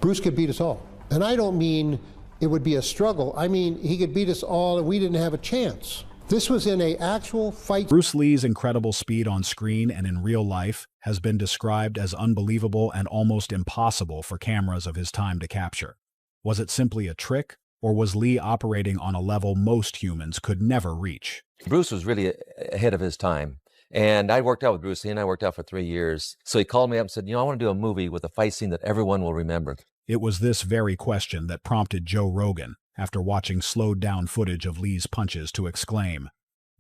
Bruce could beat us all. And I don't mean it would be a struggle. I mean, he could beat us all and we didn't have a chance. This was in an actual fight. Bruce Lee's incredible speed on screen and in real life has been described as unbelievable and almost impossible for cameras of his time to capture. Was it simply a trick, or was Lee operating on a level most humans could never reach? Bruce was really ahead of his time. And I worked out with Bruce Lee, and I worked out for 3 years. So he called me up and said, I want to do a movie with a fight scene that everyone will remember. It was this very question that prompted Joe Rogan, after watching slowed-down footage of Lee's punches, to exclaim,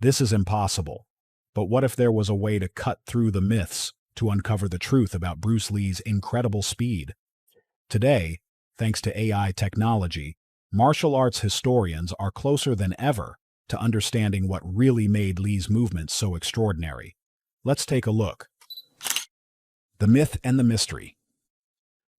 "This is impossible. But what if there was a way to cut through the myths to uncover the truth about Bruce Lee's incredible speed?" Today, thanks to AI technology, martial arts historians are closer than ever to understanding what really made Lee's movements so extraordinary. Let's take a look. The myth and the mystery.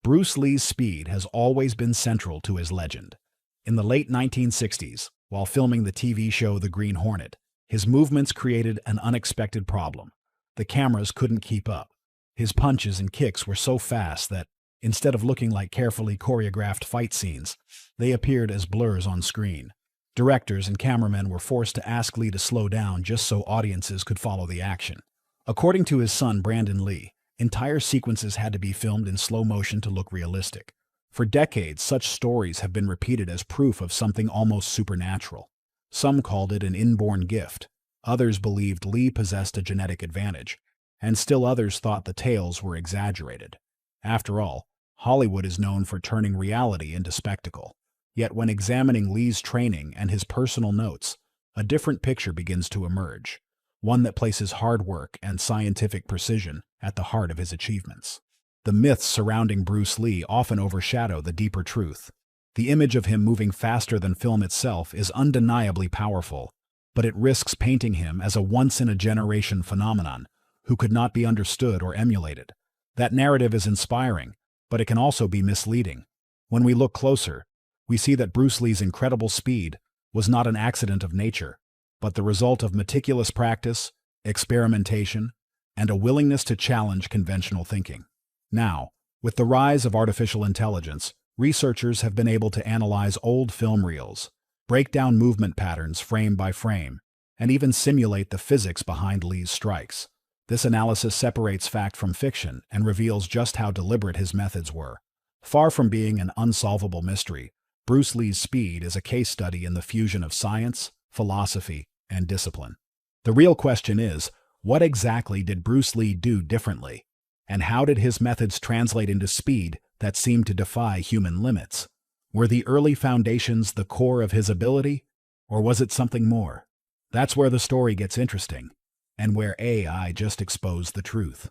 Bruce Lee's speed has always been central to his legend. In the late 1960s, while filming the TV show The Green Hornet, his movements created an unexpected problem. The cameras couldn't keep up. His punches and kicks were so fast that, instead of looking like carefully choreographed fight scenes, they appeared as blurs on screen. Directors and cameramen were forced to ask Lee to slow down just so audiences could follow the action. According to his son Brandon Lee, entire sequences had to be filmed in slow motion to look realistic. For decades, such stories have been repeated as proof of something almost supernatural. Some called it an inborn gift. Others believed Lee possessed a genetic advantage, and still others thought the tales were exaggerated. After all, Hollywood is known for turning reality into spectacle. Yet when examining Lee's training and his personal notes, a different picture begins to emerge, one that places hard work and scientific precision at the heart of his achievements. The myths surrounding Bruce Lee often overshadow the deeper truth. The image of him moving faster than film itself is undeniably powerful, but it risks painting him as a once-in-a-generation phenomenon who could not be understood or emulated. That narrative is inspiring, but it can also be misleading. When we look closer, we see that Bruce Lee's incredible speed was not an accident of nature, but the result of meticulous practice, experimentation, and a willingness to challenge conventional thinking. Now, with the rise of artificial intelligence, researchers have been able to analyze old film reels, break down movement patterns frame by frame, and even simulate the physics behind Lee's strikes. This analysis separates fact from fiction and reveals just how deliberate his methods were. Far from being an unsolvable mystery, Bruce Lee's speed is a case study in the fusion of science, philosophy, and discipline. The real question is, what exactly did Bruce Lee do differently? And how did his methods translate into speed that seemed to defy human limits? Were the early foundations the core of his ability, or was it something more? That's where the story gets interesting, and where AI just exposed the truth.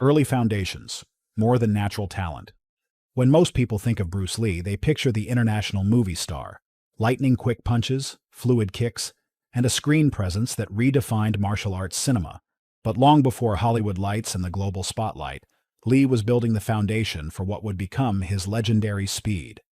Early foundations, more than natural talent. When most people think of Bruce Lee, they picture the international movie star, lightning-quick punches, fluid kicks, and a screen presence that redefined martial arts cinema. But long before Hollywood lights and the global spotlight, Lee was building the foundation for what would become his legendary speed.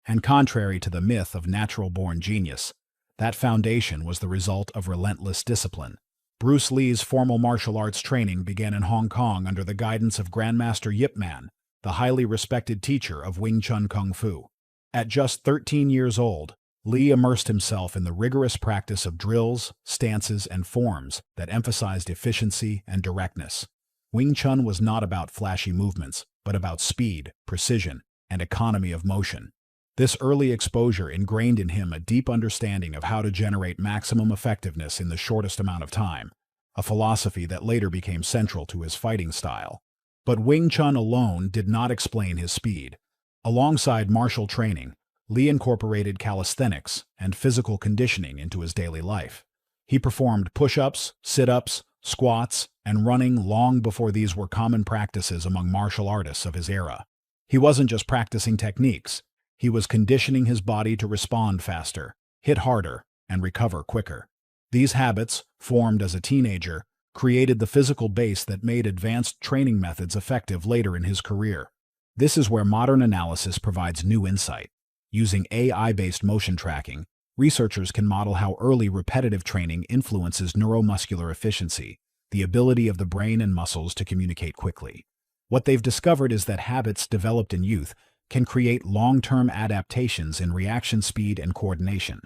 And contrary to the myth of natural-born genius, that foundation was the result of relentless discipline. Bruce Lee's formal martial arts training began in Hong Kong under the guidance of Grandmaster Yip Man, the highly respected teacher of Wing Chun Kung Fu. At just 13 years old, Lee immersed himself in the rigorous practice of drills, stances, and forms that emphasized efficiency and directness. Wing Chun was not about flashy movements, but about speed, precision, and economy of motion. This early exposure ingrained in him a deep understanding of how to generate maximum effectiveness in the shortest amount of time, a philosophy that later became central to his fighting style. But Wing Chun alone did not explain his speed. Alongside martial training, Lee incorporated calisthenics and physical conditioning into his daily life. He performed push-ups, sit-ups, squats, and running long before these were common practices among martial artists of his era. He wasn't just practicing techniques, he was conditioning his body to respond faster, hit harder, and recover quicker. These habits, formed as a teenager, created the physical base that made advanced training methods effective later in his career. This is where modern analysis provides new insight. Using AI-based motion tracking, researchers can model how early repetitive training influences neuromuscular efficiency, the ability of the brain and muscles to communicate quickly. What they've discovered is that habits developed in youth can create long-term adaptations in reaction speed and coordination.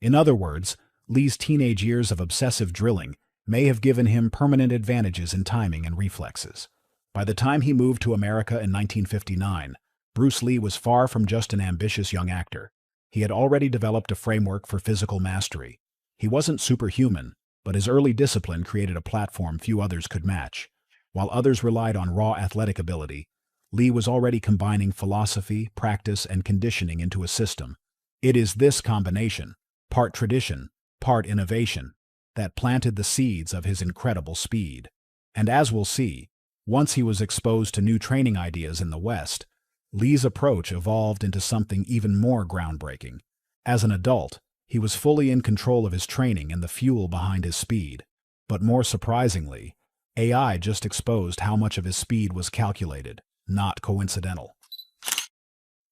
In other words, Lee's teenage years of obsessive drilling may have given him permanent advantages in timing and reflexes. By the time he moved to America in 1959, Bruce Lee was far from just an ambitious young actor. He had already developed a framework for physical mastery. He wasn't superhuman, but his early discipline created a platform few others could match. While others relied on raw athletic ability, Lee was already combining philosophy, practice, and conditioning into a system. It is this combination, part tradition, part innovation, that planted the seeds of his incredible speed. And as we'll see, once he was exposed to new training ideas in the West, Lee's approach evolved into something even more groundbreaking. As an adult, he was fully in control of his training and the fuel behind his speed. But more surprisingly, AI just exposed how much of his speed was calculated, not coincidental.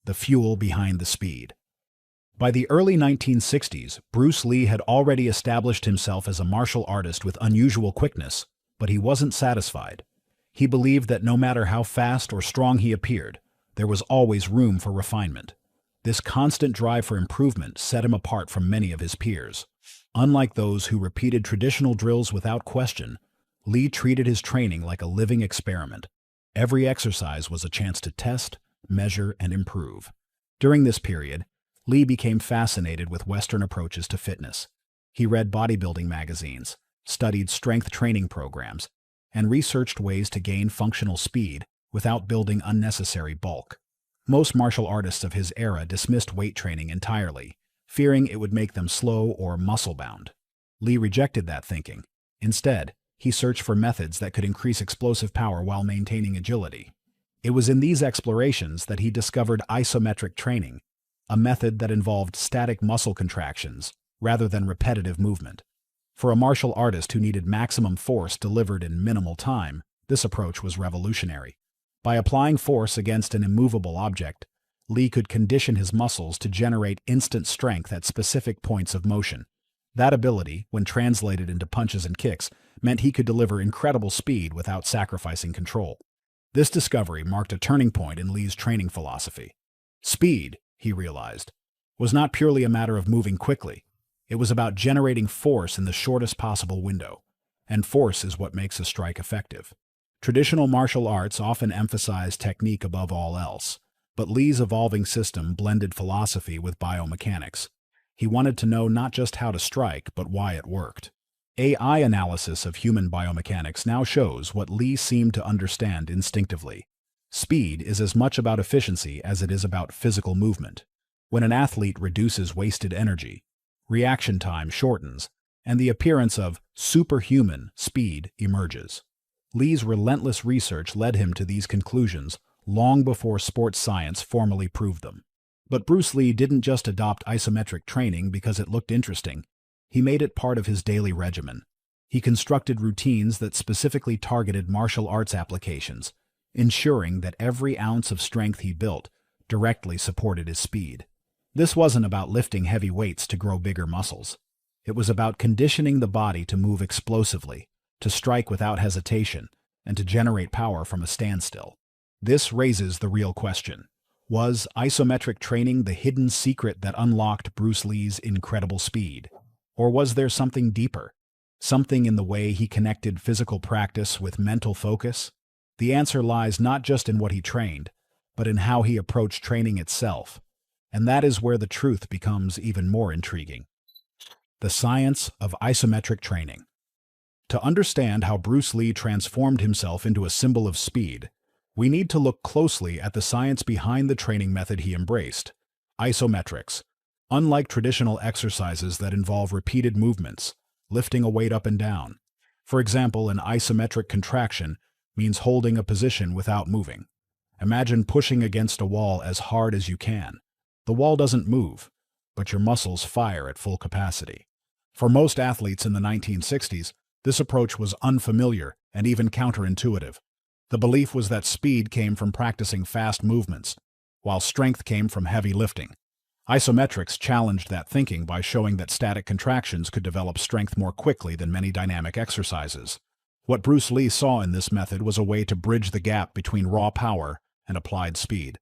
The fuel behind the speed. By the early 1960s, Bruce Lee had already established himself as a martial artist with unusual quickness, but he wasn't satisfied. He believed that no matter how fast or strong he appeared, there was always room for refinement. This constant drive for improvement set him apart from many of his peers. Unlike those who repeated traditional drills without question, Lee treated his training like a living experiment. Every exercise was a chance to test, measure, and improve. During this period, Lee became fascinated with Western approaches to fitness. He read bodybuilding magazines, studied strength training programs, and researched ways to gain functional speed without building unnecessary bulk. Most martial artists of his era dismissed weight training entirely, fearing it would make them slow or muscle-bound. Lee rejected that thinking. Instead, he searched for methods that could increase explosive power while maintaining agility. It was in these explorations that he discovered isometric training, a method that involved static muscle contractions rather than repetitive movement. For a martial artist who needed maximum force delivered in minimal time, this approach was revolutionary. By applying force against an immovable object, Lee could condition his muscles to generate instant strength at specific points of motion. That ability, when translated into punches and kicks, meant he could deliver incredible speed without sacrificing control. This discovery marked a turning point in Lee's training philosophy. Speed, he realized, was not purely a matter of moving quickly. It was about generating force in the shortest possible window, and force is what makes a strike effective. Traditional martial arts often emphasize technique above all else, but Lee's evolving system blended philosophy with biomechanics. He wanted to know not just how to strike, but why it worked. AI analysis of human biomechanics now shows what Lee seemed to understand instinctively. Speed is as much about efficiency as it is about physical movement. When an athlete reduces wasted energy, reaction time shortens, and the appearance of superhuman speed emerges. Lee's relentless research led him to these conclusions long before sports science formally proved them. But Bruce Lee didn't just adopt isometric training because it looked interesting. He made it part of his daily regimen. He constructed routines that specifically targeted martial arts applications, ensuring that every ounce of strength he built directly supported his speed. This wasn't about lifting heavy weights to grow bigger muscles. It was about conditioning the body to move explosively, to strike without hesitation, and to generate power from a standstill. This raises the real question. Was isometric training the hidden secret that unlocked Bruce Lee's incredible speed? Or was there something deeper? Something in the way he connected physical practice with mental focus? The answer lies not just in what he trained, but in how he approached training itself. And that is where the truth becomes even more intriguing. The science of isometric training. To understand how Bruce Lee transformed himself into a symbol of speed, we need to look closely at the science behind the training method he embraced, isometrics. Unlike traditional exercises that involve repeated movements, lifting a weight up and down. For example, an isometric contraction means holding a position without moving. Imagine pushing against a wall as hard as you can. The wall doesn't move, but your muscles fire at full capacity. For most athletes in the 1960s, this approach was unfamiliar and even counterintuitive. The belief was that speed came from practicing fast movements, while strength came from heavy lifting. Isometrics challenged that thinking by showing that static contractions could develop strength more quickly than many dynamic exercises. What Bruce Lee saw in this method was a way to bridge the gap between raw power and applied speed.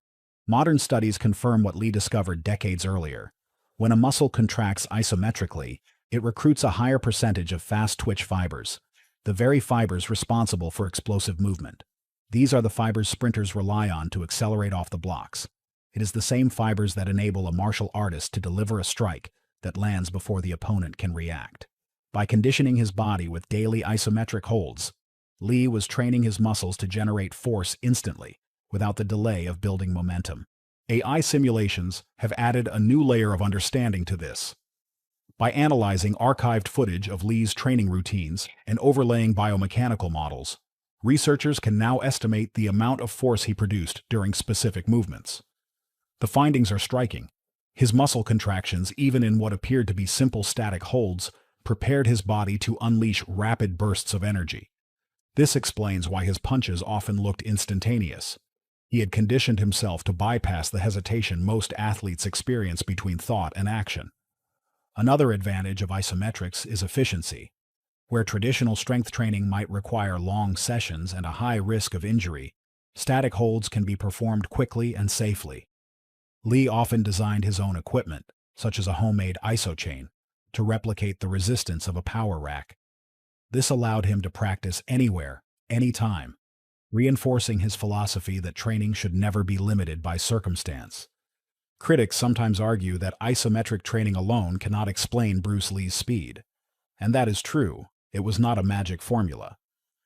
Modern studies confirm what Lee discovered decades earlier. When a muscle contracts isometrically, it recruits a higher percentage of fast-twitch fibers, the very fibers responsible for explosive movement. These are the fibers sprinters rely on to accelerate off the blocks. It is the same fibers that enable a martial artist to deliver a strike that lands before the opponent can react. By conditioning his body with daily isometric holds, Lee was training his muscles to generate force instantly, without the delay of building momentum. AI simulations have added a new layer of understanding to this. By analyzing archived footage of Lee's training routines and overlaying biomechanical models, researchers can now estimate the amount of force he produced during specific movements. The findings are striking. His muscle contractions, even in what appeared to be simple static holds, prepared his body to unleash rapid bursts of energy. This explains why his punches often looked instantaneous. He had conditioned himself to bypass the hesitation most athletes experience between thought and action. Another advantage of isometrics is efficiency. Where traditional strength training might require long sessions and a high risk of injury, static holds can be performed quickly and safely. Lee often designed his own equipment, such as a homemade iso chain, to replicate the resistance of a power rack. This allowed him to practice anywhere, anytime, reinforcing his philosophy that training should never be limited by circumstance. Critics sometimes argue that isometric training alone cannot explain Bruce Lee's speed. And that is true, it was not a magic formula.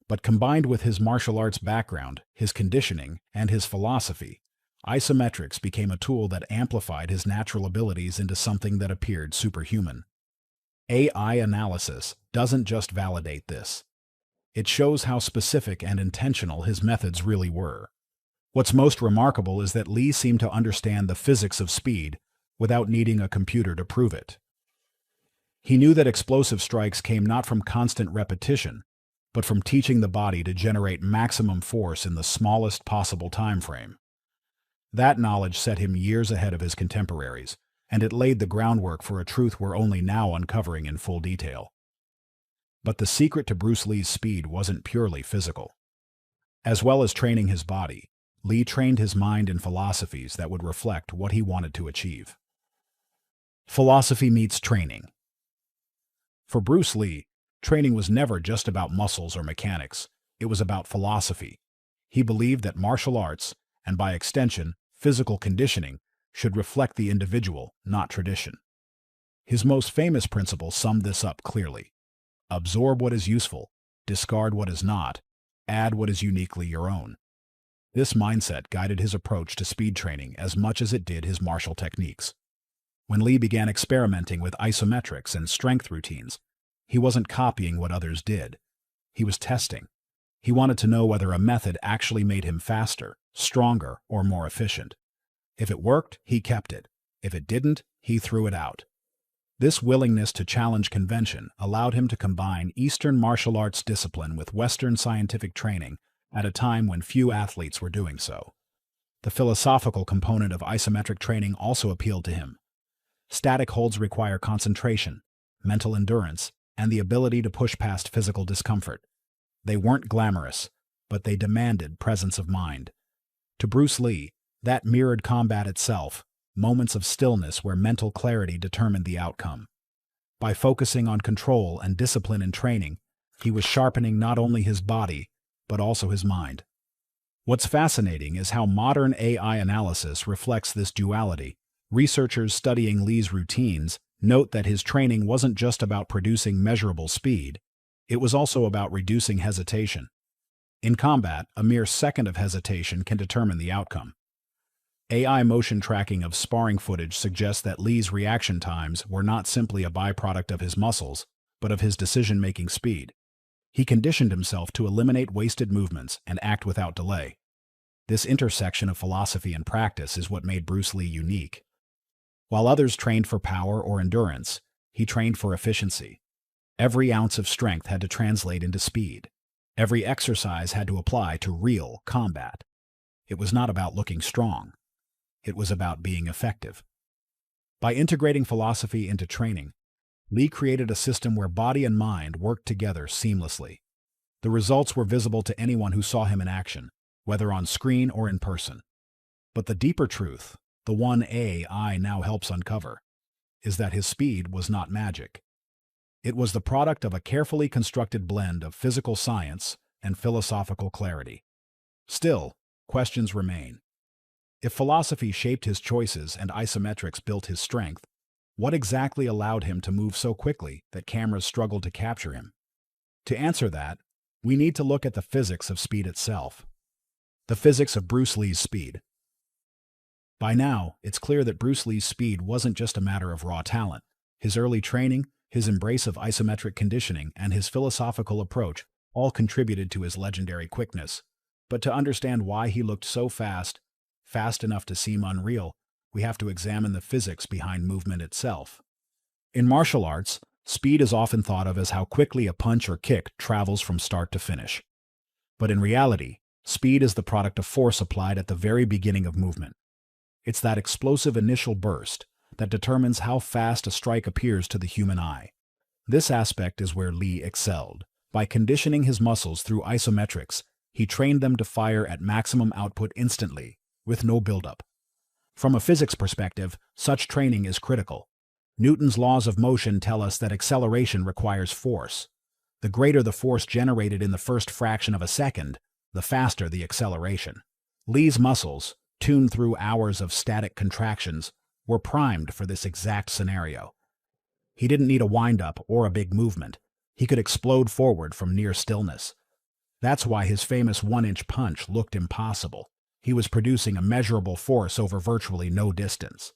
But combined with his martial arts background, his conditioning, and his philosophy, isometrics became a tool that amplified his natural abilities into something that appeared superhuman. AI analysis doesn't just validate this. It shows how specific and intentional his methods really were. What's most remarkable is that Lee seemed to understand the physics of speed without needing a computer to prove it. He knew that explosive strikes came not from constant repetition, but from teaching the body to generate maximum force in the smallest possible time frame. That knowledge set him years ahead of his contemporaries, and it laid the groundwork for a truth we're only now uncovering in full detail. But the secret to Bruce Lee's speed wasn't purely physical. As well as training his body, Lee trained his mind in philosophies that would reflect what he wanted to achieve. Philosophy meets training. For Bruce Lee, training was never just about muscles or mechanics, it was about philosophy. He believed that martial arts, and by extension, physical conditioning, should reflect the individual, not tradition. His most famous principle summed this up clearly. Absorb what is useful, discard what is not, add what is uniquely your own. This mindset guided his approach to speed training as much as it did his martial techniques. When Lee began experimenting with isometrics and strength routines, he wasn't copying what others did. He was testing. He wanted to know whether a method actually made him faster, stronger, or more efficient. If it worked, he kept it. If it didn't, he threw it out. This willingness to challenge convention allowed him to combine Eastern martial arts discipline with Western scientific training at a time when few athletes were doing so. The philosophical component of isometric training also appealed to him. Static holds require concentration, mental endurance, and the ability to push past physical discomfort. They weren't glamorous, but they demanded presence of mind. To Bruce Lee, that mirrored combat itself, moments of stillness where mental clarity determined the outcome. By focusing on control and discipline in training, he was sharpening not only his body, but also his mind. What's fascinating is how modern AI analysis reflects this duality. Researchers studying Lee's routines note that his training wasn't just about producing measurable speed, it was also about reducing hesitation. In combat, a mere second of hesitation can determine the outcome. AI motion tracking of sparring footage suggests that Lee's reaction times were not simply a byproduct of his muscles, but of his decision-making speed. He conditioned himself to eliminate wasted movements and act without delay. This intersection of philosophy and practice is what made Bruce Lee unique. While others trained for power or endurance, he trained for efficiency. Every ounce of strength had to translate into speed. Every exercise had to apply to real combat. It was not about looking strong. It was about being effective. By integrating philosophy into training, Lee created a system where body and mind worked together seamlessly. The results were visible to anyone who saw him in action, whether on screen or in person. But the deeper truth, the one AI now helps uncover, is that his speed was not magic. It was the product of a carefully constructed blend of physical science and philosophical clarity. Still, questions remain. If philosophy shaped his choices and isometrics built his strength, what exactly allowed him to move so quickly that cameras struggled to capture him? To answer that, we need to look at the physics of speed itself. The physics of Bruce Lee's speed. By now, it's clear that Bruce Lee's speed wasn't just a matter of raw talent. His early training, his embrace of isometric conditioning, and his philosophical approach all contributed to his legendary quickness. But to understand why he looked so fast enough to seem unreal, we have to examine the physics behind movement itself. In martial arts, speed is often thought of as how quickly a punch or kick travels from start to finish. But in reality, speed is the product of force applied at the very beginning of movement. It's that explosive initial burst that determines how fast a strike appears to the human eye. This aspect is where Lee excelled. By conditioning his muscles through isometrics, he trained them to fire at maximum output instantly, with no buildup. From a physics perspective, such training is critical. Newton's laws of motion tell us that acceleration requires force. The greater the force generated in the first fraction of a second, the faster the acceleration. Lee's muscles, tuned through hours of static contractions, were primed for this exact scenario. He didn't need a wind-up or a big movement. He could explode forward from near stillness. That's why his famous one-inch punch looked impossible. He was producing a measurable force over virtually no distance.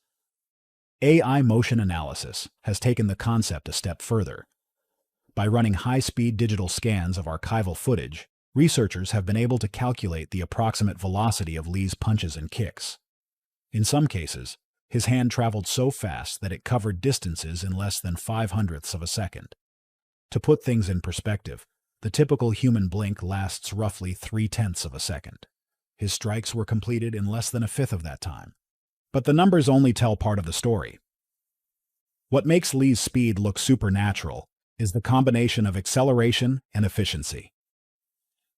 AI motion analysis has taken the concept a step further. By running high-speed digital scans of archival footage, researchers have been able to calculate the approximate velocity of Lee's punches and kicks. In some cases, his hand traveled so fast that it covered distances in less than 0.05 of a second. To put things in perspective, the typical human blink lasts roughly 0.3 of a second. His strikes were completed in less than 1/5 of that time. But the numbers only tell part of the story. What makes Lee's speed look supernatural is the combination of acceleration and efficiency.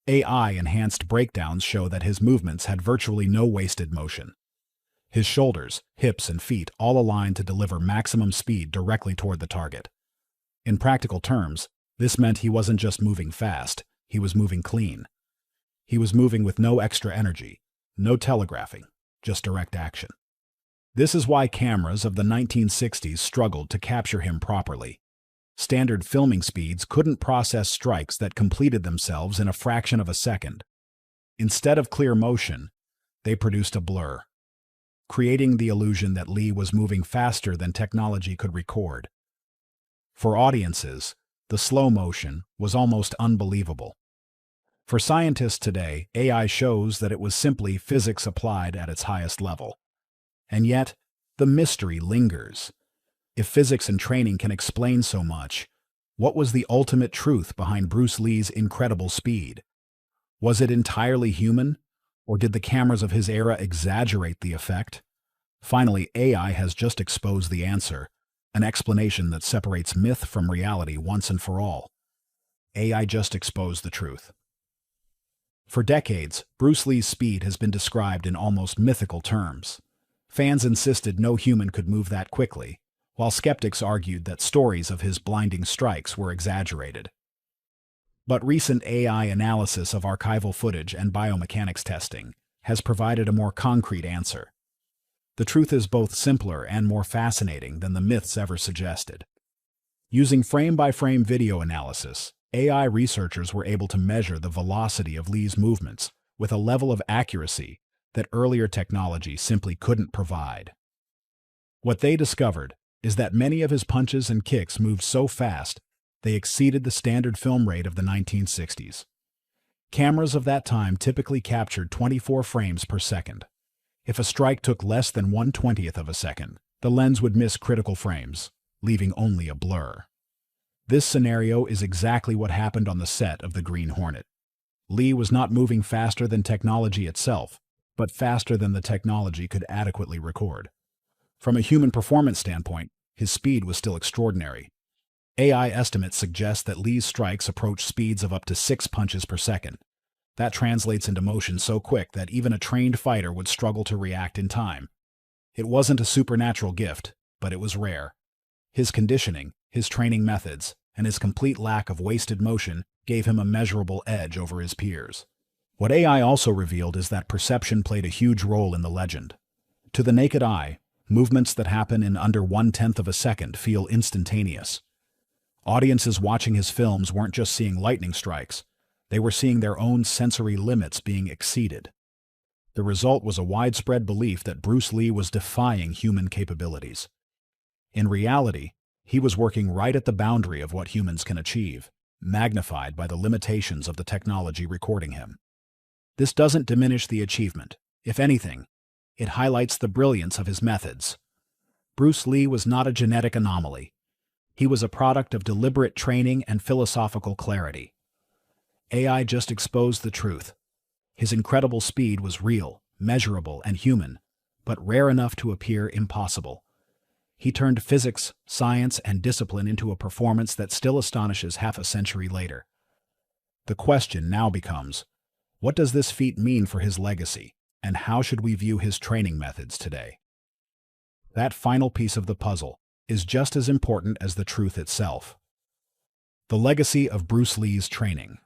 AI-enhanced breakdowns show that his movements had virtually no wasted motion. His shoulders, hips, and feet all aligned to deliver maximum speed directly toward the target. In practical terms, this meant he wasn't just moving fast, he was moving clean. He was moving with no extra energy, no telegraphing, just direct action. This is why cameras of the 1960s struggled to capture him properly. Standard filming speeds couldn't process strikes that completed themselves in a fraction of a second. Instead of clear motion, they produced a blur, creating the illusion that Lee was moving faster than technology could record. For audiences, the slow motion was almost unbelievable. For scientists today, AI shows that it was simply physics applied at its highest level. And yet, the mystery lingers. If physics and training can explain so much, what was the ultimate truth behind Bruce Lee's incredible speed? Was it entirely human, or did the cameras of his era exaggerate the effect? Finally, AI has just exposed the answer, an explanation that separates myth from reality once and for all. AI just exposed the truth. For decades, Bruce Lee's speed has been described in almost mythical terms. Fans insisted no human could move that quickly, while skeptics argued that stories of his blinding strikes were exaggerated. But recent AI analysis of archival footage and biomechanics testing has provided a more concrete answer. The truth is both simpler and more fascinating than the myths ever suggested. Using frame-by-frame video analysis, AI researchers were able to measure the velocity of Lee's movements with a level of accuracy that earlier technology simply couldn't provide. What they discovered is that many of his punches and kicks moved so fast they exceeded the standard film rate of the 1960s. Cameras of that time typically captured 24 frames per second. If a strike took less than 1/20th of a second, the lens would miss critical frames, leaving only a blur. This scenario is exactly what happened on the set of The Green Hornet. Lee was not moving faster than technology itself, but faster than the technology could adequately record. From a human performance standpoint, his speed was still extraordinary. AI estimates suggest that Lee's strikes approached speeds of up to 6 punches per second. That translates into motion so quick that even a trained fighter would struggle to react in time. It wasn't a supernatural gift, but it was rare. His conditioning, his training methods, and his complete lack of wasted motion gave him a measurable edge over his peers. What AI also revealed is that perception played a huge role in the legend. To the naked eye, movements that happen in under 1/10 of a second feel instantaneous. Audiences watching his films weren't just seeing lightning strikes, they were seeing their own sensory limits being exceeded. The result was a widespread belief that Bruce Lee was defying human capabilities. In reality, he was working right at the boundary of what humans can achieve, magnified by the limitations of the technology recording him. This doesn't diminish the achievement. If anything, it highlights the brilliance of his methods. Bruce Lee was not a genetic anomaly. He was a product of deliberate training and philosophical clarity. AI just exposed the truth. His incredible speed was real, measurable, and human, but rare enough to appear impossible. He turned physics, science, and discipline into a performance that still astonishes half a century later. The question now becomes, what does this feat mean for his legacy, and how should we view his training methods today? That final piece of the puzzle is just as important as the truth itself. The legacy of Bruce Lee's training.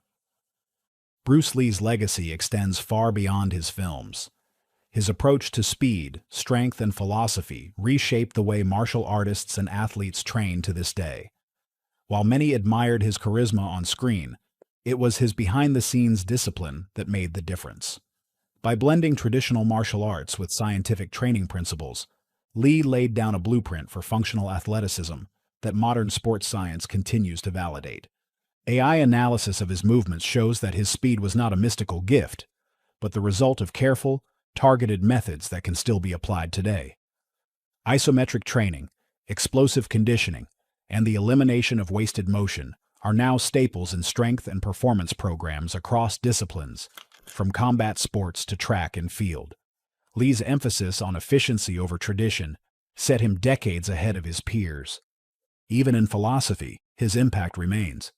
Bruce Lee's legacy extends far beyond his films. His approach to speed, strength, and philosophy reshaped the way martial artists and athletes train to this day. While many admired his charisma on screen, it was his behind-the-scenes discipline that made the difference. By blending traditional martial arts with scientific training principles, Lee laid down a blueprint for functional athleticism that modern sports science continues to validate. AI analysis of his movements shows that his speed was not a mystical gift, but the result of careful, targeted methods that can still be applied today. Isometric training, explosive conditioning, and the elimination of wasted motion are now staples in strength and performance programs across disciplines, from combat sports to track and field. Lee's emphasis on efficiency over tradition set him decades ahead of his peers. Even in philosophy, his impact remains.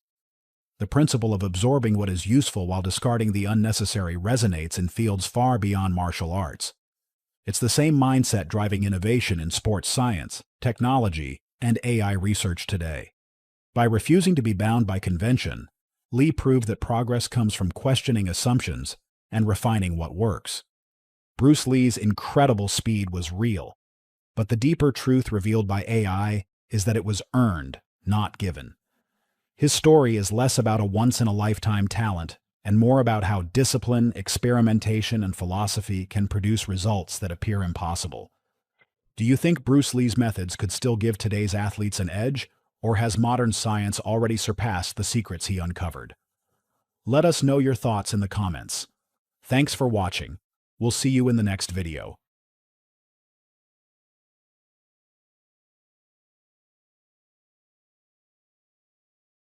The principle of absorbing what is useful while discarding the unnecessary resonates in fields far beyond martial arts. It's the same mindset driving innovation in sports science, technology, and AI research today. By refusing to be bound by convention, Lee proved that progress comes from questioning assumptions and refining what works. Bruce Lee's incredible speed was real, but the deeper truth revealed by AI is that it was earned, not given. His story is less about a once-in-a-lifetime talent and more about how discipline, experimentation, and philosophy can produce results that appear impossible. Do you think Bruce Lee's methods could still give today's athletes an edge, or has modern science already surpassed the secrets he uncovered? Let us know your thoughts in the comments. Thanks for watching. We'll see you in the next video.